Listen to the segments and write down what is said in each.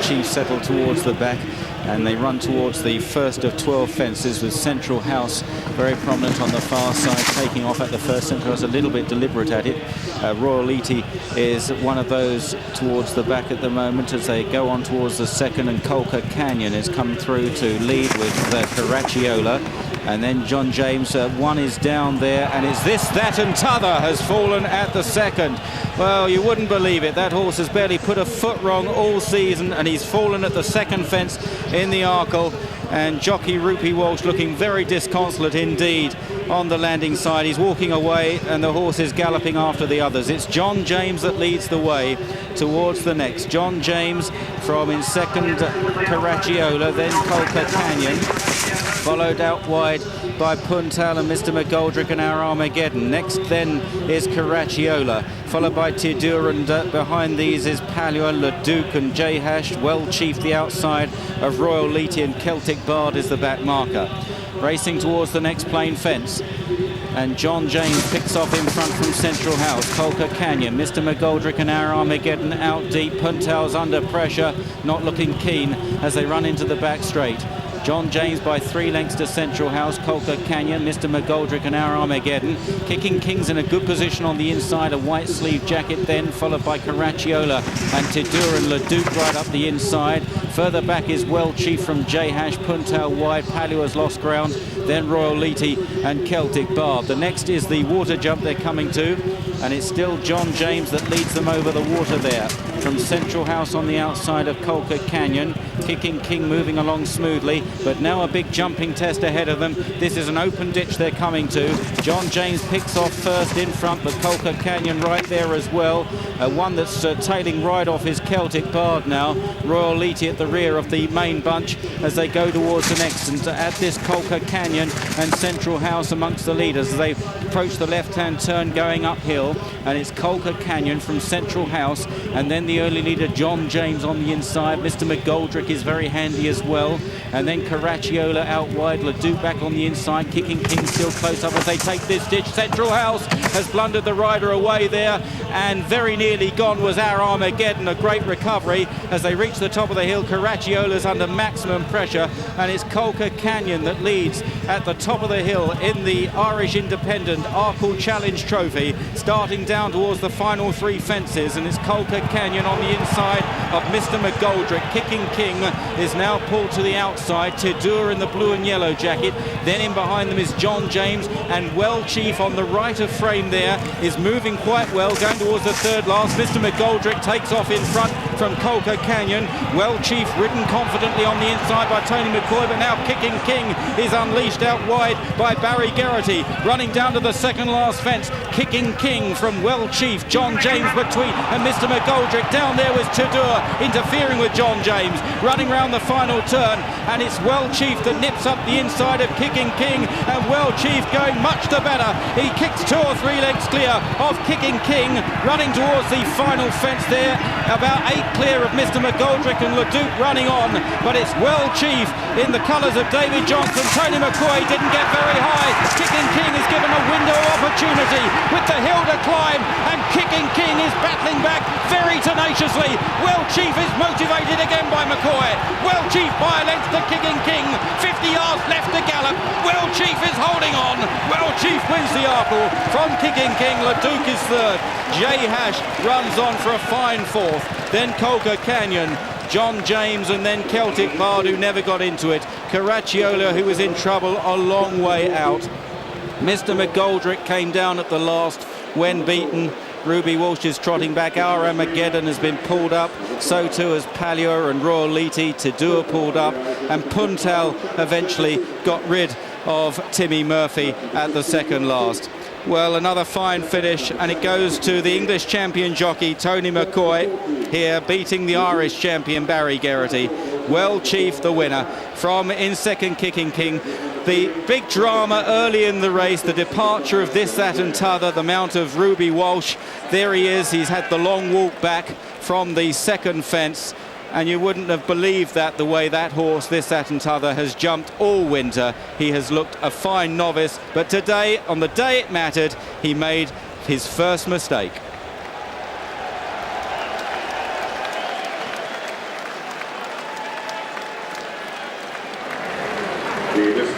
Chief settle towards the back, and they run towards the first of 12 fences, with Central House very prominent on the far side, taking off at the first. Central House a little bit deliberate at it. Royal Iti is one of those towards the back at the moment as they go on towards the second, and Kolka Canyon has come through to lead with Carracciola. And then John James, one is down there, and it's This, That and T'other has fallen at the second. Well, you wouldn't believe it. That horse has barely put a foot wrong all season, and he's fallen at the second fence in the Arkle. And jockey Ruby Walsh looking very disconsolate indeed on the landing side. He's walking away, and the horse is galloping after the others. It's John James that leads the way towards the next. John James from in second, Carracciola, then Kolka Canyon, followed out wide by Puntal and Mr. McGoldrick and Our Armageddon. Next then is Carracciola, followed by Tidur, and behind these is Palua, Leduc and J-Hash. Well Chief the outside of Royal Liti, and Celtic Bard is the back marker. Racing towards the next plain fence, and John James picks off in front from Central House. Kolka Canyon, Mr. McGoldrick and Our Armageddon out deep. Puntal's under pressure, not looking keen as they run into the back straight. John James by 3 lengths to Central House, Kolka Canyon, Mr. McGoldrick and Our Armageddon. Kicking King's in a good position on the inside, a white sleeve jacket then, followed by Carracciola and Tidur and Leduc right up the inside. Further back is Well Chief from J-Hash, Puntal wide, Palua's lost ground, then Royal Liti and Celtic Bard. The next is the water jump they're coming to, and it's still John James that leads them over the water there. From Central House on the outside of Kolka Canyon, Kicking King moving along smoothly, but now a big jumping test ahead of them. This is an open ditch they're coming to. John James picks off first in front, but Kolka Canyon right there as well. One that's tailing right off is Celtic Bard now. Royal Liti at the rear of the main bunch as they go towards the next. And at this, Kolka Canyon and Central House amongst the leaders as they approach the left-hand turn going uphill. And it's Kolka Canyon from Central House, and then the early leader John James on the inside. Mr. McGoldrick is very handy as well, and then Carracciola out wide, Ledoux back on the inside. Kicking King still close up as they take this ditch. Central House has blundered the rider away there, and very nearly gone was Our Armageddon. A great recovery as they reach the top of the hill. Carracciola's under maximum pressure, and it's Kolka Canyon that leads at the top of the hill in the Irish Independent Arkle Challenge Trophy, starting down towards the final 3 fences. And it's Kolka Canyon on the inside of Mr. McGoldrick. Kicking King is now pulled to the outside. Tidur in the blue and yellow jacket. Then in behind them is John James, and Well Chief on the right of frame there is moving quite well, going towards the third last. Mr. McGoldrick takes off in front from Kolka Canyon. Well Chief ridden confidently on the inside by Tony McCoy, but now Kicking King is unleashed out wide by Barry Geraghty. Running down to the second last fence, Kicking King from Well Chief, John James between, and Mr. McGoldrick. Down there was Tidur interfering with John James, running round the final turn, and it's Well Chief that nips up the inside of Kicking King, and Well Chief going much the better. He kicks 2 or 3 lengths clear of Kicking King, running towards the final fence there, about 8 clear of Mr. McGoldrick, and Leduc running on, but it's Well Chief in the colours of David Johnson. Tony McCoy didn't get very high. Kicking King is given a window of opportunity with the hill to climb, and Kicking King is battling back very tenaciously. Well Chief is motivated again by McCoy. Well Chief by a length to Kicking King. 50 yards left to gallop. Well Chief is holding on. Well Chief wins the Arkle from Kicking King. Leduc is third. J-Hash runs on for a fine fourth. Then Kolka Canyon, John James, and then Celtic Bard, who never got into it. Carracciola, who was in trouble a long way out. Mr. McGoldrick came down at the last when beaten. Ruby Walsh is trotting back. Our Armageddon has been pulled up. So too has Palua and Royal Liti. Tidur pulled up. And Puntal eventually got rid of Timmy Murphy at the second last. Well, another fine finish, and it goes to the English champion jockey Tony McCoy here, beating the Irish champion Barry Geraghty. Well Chief the winner from in second Kicking King. The big drama early in the race, the departure of This, That and T'other, the mount of Ruby Walsh. There he is. He's had the long walk back from the second fence, and you wouldn't have believed that the way that horse, This, That and T'other, has jumped all winter. He has looked a fine novice, but today, on the day it mattered, he made his first mistake.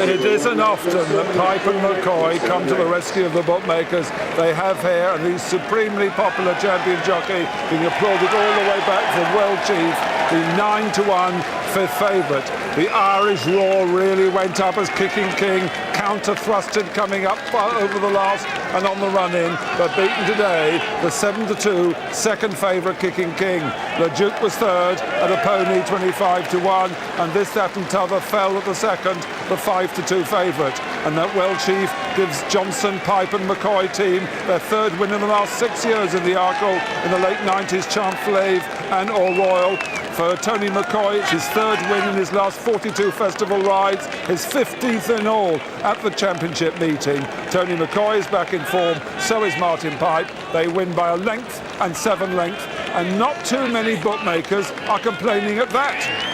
It isn't often that Pipe and McCoy come to the rescue of the bookmakers. They have here, and he's supremely popular champion jockey, being applauded all the way back from World Chief, the 9-1 fifth favourite. The Irish roar really went up as Kicking King counter-thrusted coming up over the last and on the run-in, but beaten today, the 7-2 second favourite Kicking King. Le Duc was third at a pony 25-1, and this, that and t'other fell at the second, the 5-2 favourite. And that Well Chief gives Johnson, Pipe and McCoy team their third win in the last 6 years in the Arkle, in the late 90s, Champ-Flave and All Royal. For Tony McCoy, it's his third win in his last 42 festival rides, his 15th in all at the championship meeting. Tony McCoy is back in form, so is Martin Pipe. They win by a length and 7 lengths, and not too many bookmakers are complaining at that.